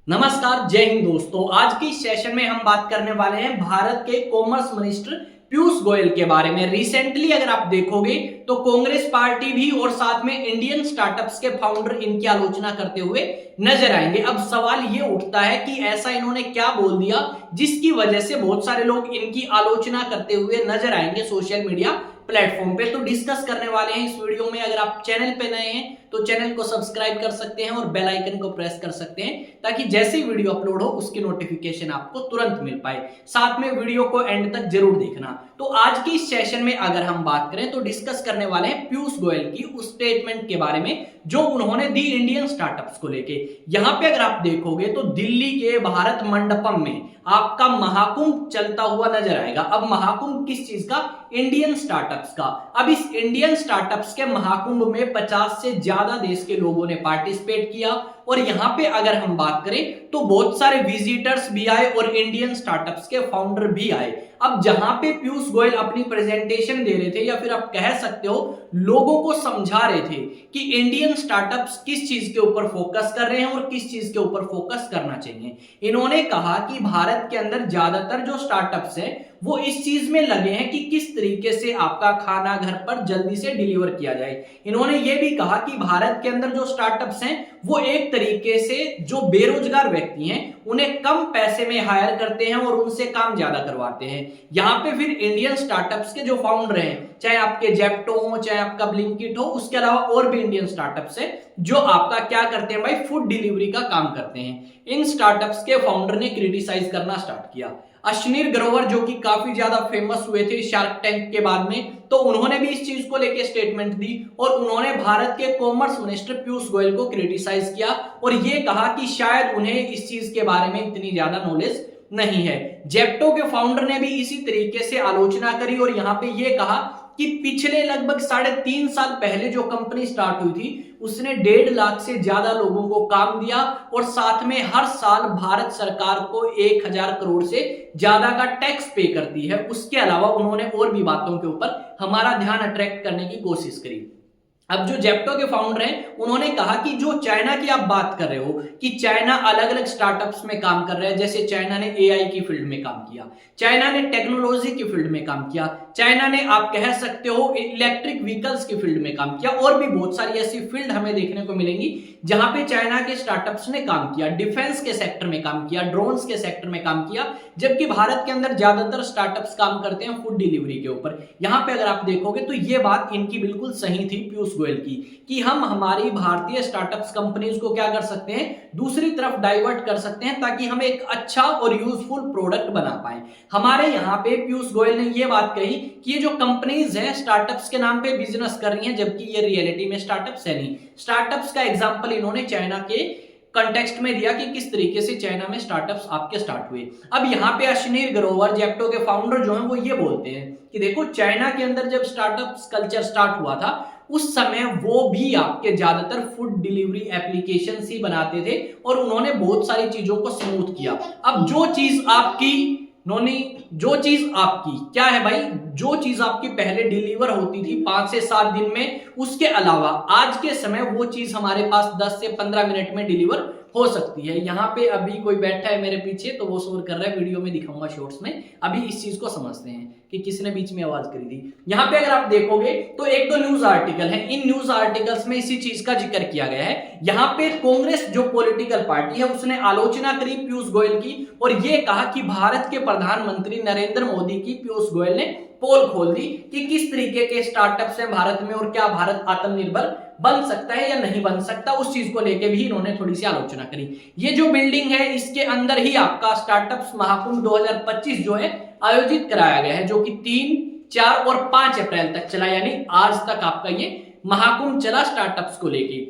नमस्कार, जय हिंद दोस्तों। आज की सेशन में हम बात करने वाले हैं भारत के कॉमर्स मिनिस्टर पीयूष गोयल के बारे में। रिसेंटली अगर आप देखोगे तो कांग्रेस पार्टी भी और साथ में इंडियन स्टार्टअप्स के फाउंडर इनकी आलोचना करते हुए नजर आएंगे। अब सवाल ये उठता है कि ऐसा इन्होंने क्या बोल दिया जिसकी वजह से बहुत सारे लोग इनकी आलोचना करते हुए नजर आएंगे सोशल मीडिया प्लेटफॉर्म पे। तो डिस्कस करने वाले हैं इस वीडियो में। अगर आप चैनल पे नए हैं तो चैनल को सब्सक्राइब कर सकते हैं और बेल आइकन को प्रेस कर सकते हैं ताकि जैसे ही वीडियो अपलोड हो उसकी नोटिफिकेशन आपको तुरंत मिल पाए। साथ में वीडियो को एंड तक जरूर देखना। तो आज की इस सेशन में अगर हम बात करें तो डिस्कस करने वाले हैं पीयूष गोयल की उस स्टेटमेंट के बारे में जो उन्होंने दी इंडियन स्टार्टअप्स को लेके। यहां पे अगर आप देखोगे तो दिल्ली के भारत मंडपम में आपका महाकुंभ चलता हुआ नजर आएगा। अब महाकुंभ किस चीज का? इंडियन स्टार्टअप्स का। अब इस इंडियन स्टार्टअप्स के महाकुंभ में 50 से ज्यादा देश के लोगों ने पार्टिसिपेट किया और यहां पे अगर हम बात करें तो बहुत सारे विजिटर्स भी आए और इंडियन स्टार्टअप्स के फाउंडर भी आए। अब जहां पे पीयूष गोयल अपनी प्रेजेंटेशन दे रहे थे या फिर आप कह सकते हो लोगों को समझा रहे थे कि इंडियन स्टार्टअप्स किस चीज के ऊपर फोकस कर रहे हैं और किस चीज के ऊपर फोकस करना चाहिए। इन्होंने कहा कि भारत के अंदर ज्यादातर जो स्टार्टअप्स हैं वो इस चीज में लगे हैं कि किस तरीके से आपका खाना घर पर जल्दी से डिलीवर किया जाए। इन्होंने ये भी कहा कि भारत के अंदर जो स्टार्टअप्स हैं वो एक तरीके से जो बेरोजगार व्यक्ति हैं उन्हें कम पैसे में हायर करते हैं और उनसे काम ज्यादा करवाते हैं। यहां पे फिर इंडियन स्टार्टअप्स के जो फाउंडर हैं, चाहे आपके जेप्टो हो चाहे आपका ब्लिंकिट हो, उसके अलावा और भी इंडियन स्टार्टअप्स हैं जो आपका क्या करते हैं भाई, फूड डिलीवरी का काम करते हैं। इन स्टार्टअप्स के फाउंडर ने क्रिटिसाइज करना स्टार्ट किया। अश्विनी ग्रोवर जो कि काफी ज्यादा फेमस हुए थे शार्क टैंक के बाद में, तो उन्होंने भी इस चीज को लेके स्टेटमेंट दी और उन्होंने भारत के कॉमर्स मिनिस्टर पीयूष गोयल को क्रिटिसाइज किया और ये कहा कि शायद उन्हें इस चीज के बारे में इतनी ज्यादा नॉलेज नहीं है। जेप्टो के फाउंडर ने भी इसी तरीके से आलोचना करी और यहां पे ये कहा कि पिछले लगभग 3.5 साल पहले जो कंपनी स्टार्ट हुई थी उसने 1.5 लाख से ज्यादा लोगों को काम दिया और साथ में हर साल भारत सरकार को 1000 करोड़ से ज्यादा का टैक्स पे करती है। उसके अलावा उन्होंने और भी बातों के ऊपर हमारा ध्यान अट्रैक्ट करने की कोशिश करी। अब जो जेप्टो के फाउंडर हैं उन्होंने कहा कि जो चाइना की आप बात कर रहे हो कि चाइना अलग अलग स्टार्टअप्स में काम कर रहा है, जैसे चाइना ने एआई की फील्ड में काम किया, चाइना ने टेक्नोलॉजी की फील्ड में काम किया, चाइना ने आप कह सकते हो इलेक्ट्रिक व्हीकल्स की फील्ड में काम किया और भी बहुत सारी ऐसी फील्ड हमें देखने को मिलेंगी जहां पे चाइना के स्टार्टअप्स ने काम किया। डिफेंस के सेक्टर में काम किया, ड्रोन्स के सेक्टर में काम किया, जबकि भारत के अंदर ज्यादातर स्टार्टअप्स काम करते हैं फूड डिलीवरी के ऊपर। यहां पे अगर आप देखोगे तो ये बात इनकी बिल्कुल सही थी पीयूष गोयल की कि हम हमारी भारतीय स्टार्टअप्स कंपनीज को क्या कर सकते हैं, दूसरी तरफ डाइवर्ट कर सकते हैं ताकि हम एक अच्छा और यूजफुल प्रोडक्ट बना पाए। हमारे यहाँ पे पीयूष गोयल ने ये बात कही कि ये जो कंपनीज हैं स्टार्टअप्स के नाम पे बिजनेस कर रही हैं जबकि ये रियलिटी में स्टार्टअप्स है नहीं। स्टार्टअप्स का एग्जांपल इन्होंने चाइना के कंटेक्स्ट में दिया कि किस तरीके से चाइना में स्टार्टअप्स आपके स्टार्ट हुए। अब यहाँ पे अश्विनी ग्रोवर जेप्टो के फाउंडर जो हैं वो ये बोलते हैं कि देखो चाइना के अंदर जब स्टार्टअप्स कल्चर स्टार्ट हुआ था उस समय वो भी आपके ज्यादातर फूड डिलीवरी एप्लीकेशन ही बनाते थे और उन्होंने बहुत सारी चीजों को स्मूथ किया। अब जो चीज आपकी क्या है भाई, जो चीज आपकी पहले डिलीवर होती थी 5 से 7 दिन में, उसके अलावा आज के समय वो चीज हमारे पास 10 से 15 मिनट में डिलीवर हो सकती है। यहाँ पे अभी कोई बैठा है मेरे पीछे तो वो शोर कर रहा है, वीडियो में दिखाऊंगा शॉर्ट्स में। अभी इस चीज को समझते हैं कि किसने बीच में आवाज करी थी। यहाँ पे अगर आप देखोगे तो एक दो न्यूज आर्टिकल है, इन न्यूज आर्टिकल्स में इसी चीज का जिक्र किया गया है। यहाँ पे कांग्रेस जो पॉलिटिकल पार्टी है उसने आलोचना करी पीयूष गोयल की और ये कहा कि भारत के प्रधानमंत्री नरेंद्र मोदी की पीयूष गोयल ने पोल खोल दी कि किस तरीके के स्टार्टअप्स हैं भारत में और क्या भारत आत्मनिर्भर बन सकता है या नहीं बन सकता। उस चीज को लेके भी इन्होंने थोड़ी सी आलोचना करी। ये जो बिल्डिंग है इसके अंदर ही आपका स्टार्टअप्स महाकुंभ 2025 जो है आयोजित कराया गया है, जो कि 3, 4 और 5 अप्रैल तक चला, यानी आज तक आपका ये महाकुंभ चला स्टार्टअप्स को लेके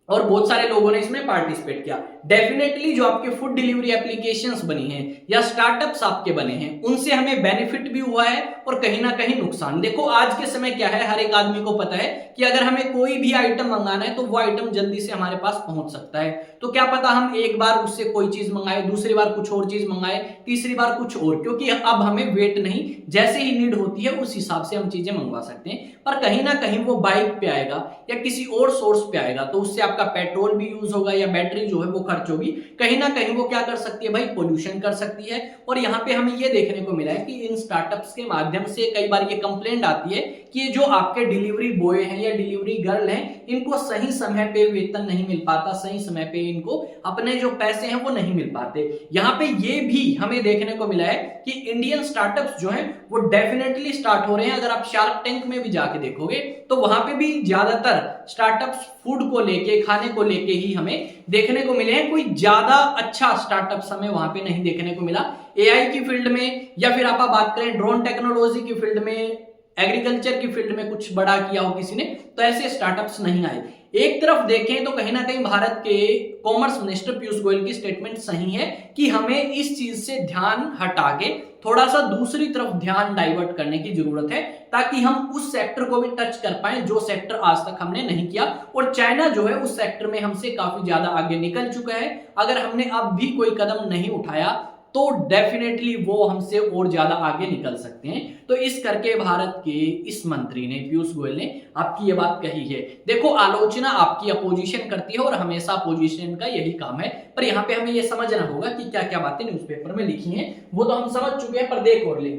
और बहुत सारे लोगों ने इसमें पार्टिसिपेट किया। डेफिनेटली जो आपके फूड डिलीवरी एप्लीकेशंस बनी हैं या स्टार्टअप्स आपके बने हैं उनसे हमें बेनिफिट भी हुआ है और कहीं ना कहीं नुकसान। देखो आज के समय क्या है, हर एक आदमी को पता है कि अगर हमें कोई भी आइटम मंगाना है तो वो आइटम जल्दी से हमारे पास पहुंच सकता है। तो क्या पता हम एक बार उससे कोई चीज मंगाए, दूसरी बार कुछ और चीज मंगाए, तीसरी बार कुछ और, क्योंकि अब हमें वेट नहीं, जैसे ही नीड होती है उस हिसाब से हम चीजें मंगवा सकते हैं। पर कहीं ना कहीं वो बाइक पे आएगा या किसी और सोर्स पे आएगा तो उससे आप आपका पेट्रोल भी यूज होगा या बैटरी जो है वो खर्च होगी, कहीं ना कहीं वो क्या कर सकती है भाई, पोल्यूशन कर सकती है। और यहाँ पे हमें ये देखने को मिला है कि इन स्टार्टअप्स के माध्यम से कई बार ये कंप्लेंट आती है कि ये जो आपके डिलीवरी बॉय हैं या डिलीवरी गर्ल हैं, इनको सही समय पे वेतन नहीं मिल पाता, सही समय पे इनको अपने जो पैसे हैं वो नहीं मिल पाते। यहाँ पे ये भी हमें देखने को मिला है कि इंडियन स्टार्टअप्स जो हैं वो डेफिनेटली स्टार्ट हो रहे हैं। अगर आप शार्क टैंक में भी जाके देखोगे तो वहां पे भी ज्यादातर स्टार्टअप्स फूड को लेके, खाने को लेके ही हमें देखने को मिले हैं। कोई ज्यादा अच्छा स्टार्टअप्स हमें वहां पे नहीं देखने को मिला। एआई की फील्ड में या फिर आप बात करें ड्रोन टेक्नोलॉजी की फील्ड में, एग्रीकल्चर की फील्ड में कुछ बड़ा किया हो किसी ने, तो ऐसे स्टार्टअप्स नहीं आए। एक तरफ देखें तो कहीं ना कहीं भारत के कॉमर्स मिनिस्टर पीयूष गोयल की स्टेटमेंट सही है कि हमें इस चीज से ध्यान हटा के थोड़ा सा दूसरी तरफ ध्यान डाइवर्ट करने की जरूरत है, ताकि हम उस सेक्टर को भी टच कर पाए जो सेक्टर आज तक हमने नहीं किया। और चाइना जो है उस सेक्टर में हमसे काफी ज्यादा आगे निकल चुका है। अगर हमने अब भी कोई कदम नहीं उठाया तो डेफिनेटली वो हमसे और ज्यादा आगे निकल सकते हैं। तो इस करके भारत के इस मंत्री ने, पीयूष गोयल ने आपकी ये बात कही है। देखो, आलोचना आपकी अपोजिशन करती है और हमेशा अपोजिशन का यही काम है, पर यहाँ पे हमें ये समझना होगा कि क्या क्या बातें न्यूज़पेपर में लिखी हैं वो तो हम समझ चुके हैं, पर देख और ले।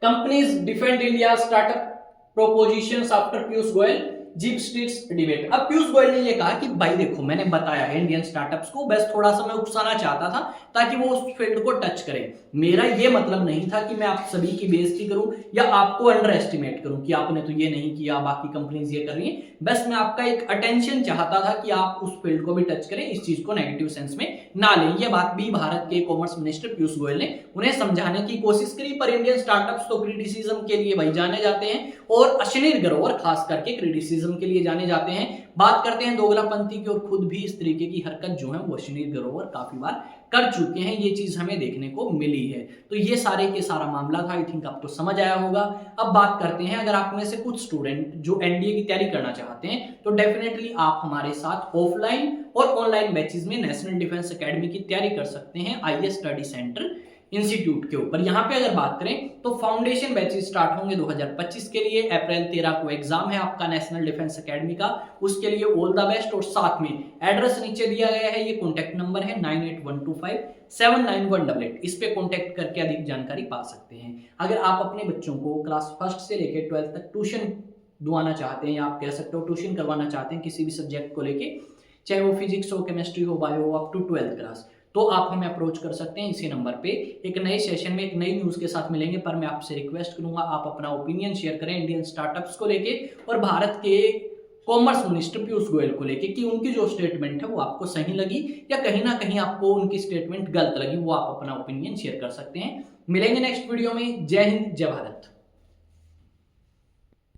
Companies defend India startup propositions after Piyush Goyal jeep streets debate. अब पीयूष गोयल ने ये कहा कि भाई देखो, मैंने बताया है इंडियन स्टार्टअप्स को, बस थोड़ा सा मैं उकसाना चाहता था ताकि वो उस फील्ड को टच करें। मेरा ये मतलब नहीं था कि मैं आप सभी की बेइज्जती करूं या आपको अंडर एस्टिमेट करूं कि आपने तो ये नहीं किया, बाकी कंपनीज ये कर रही हैं। बस मैं आपका एक अटेंशन चाहता था कि आप उस फील्ड को भी टच करें, इस चीज को नेगेटिव सेंस में ना लें। ये बात भी भारत के कॉमर्स मिनिस्टर पीयूष गोयल ने उन्हें समझाने की कोशिश करी। पर इंडियन स्टार्टअप्स तो क्रिटिसिज्म के लिए भाई जाने जाते हैं, और अश्लील ग्रोवर खास करके क्रिटिसिज्म के लिए जाने जाते हैं। बात करते हैं दोगलापंथी की, और खुद भी इस तरीके की हरकत जो है वो अश्लील ग्रोवर काफी बार कर चुके हैं। ये चीज हमें देखने को मिली है। तो ये सारे के सारा मामला था। आई थिंक आपको समझ आया होगा। अब बात करते हैं, अगर आप में से कुछ स्टूडेंट जो एनडीए की तैयारी करना चाहते हैं तो डेफिनेटली आप हमारे साथ ऑफलाइन और ऑनलाइन बैचेस में नेशनल डिफेंस एकेडमी की तैयारी कर सकते हैं आईएएस स्टडी सेंटर इंस्टीट्यूट के ऊपर। यहाँ पे अगर बात करें तो फाउंडेशन बैचेस स्टार्ट होंगे 2025 के लिए। अप्रैल 13 को एग्जाम है आपका नेशनल डिफेंस एकेडमी का, उसके लिए ऑल द बेस्ट। और साथ में एड्रेस नीचे दिया गया है, ये कॉन्टैक्ट नंबर है 9812579188। इस पे कॉन्टैक्ट करके अधिक जानकारी पा सकते हैं। अगर आप अपने बच्चों को क्लास 1 से लेकर 12 तक ट्यूशन दुआना चाहते हैं, या आप कह सकते हो ट्यूशन करवाना चाहते हैं किसी भी सब्जेक्ट को लेके, चाहे वो फिजिक्स हो, केमिस्ट्री हो, बायो हो, अप टू 12th क्लास, तो आप हमें अप्रोच कर सकते हैं इसी नंबर पे। एक नए सेशन में एक नई न्यूज़ के साथ मिलेंगे, पर मैं आपसे रिक्वेस्ट करूंगा आप अपना ओपिनियन शेयर करें इंडियन स्टार्टअप्स को लेके और भारत के कॉमर्स मिनिस्टर पीयूष गोयल को लेके, कि उनकी जो स्टेटमेंट है वो आपको सही लगी या कहीं ना कहीं आपको उनकी स्टेटमेंट गलत लगी। वो आप अपना ओपिनियन शेयर कर सकते हैं। मिलेंगे नेक्स्ट वीडियो में। जय हिंद, जय भारत।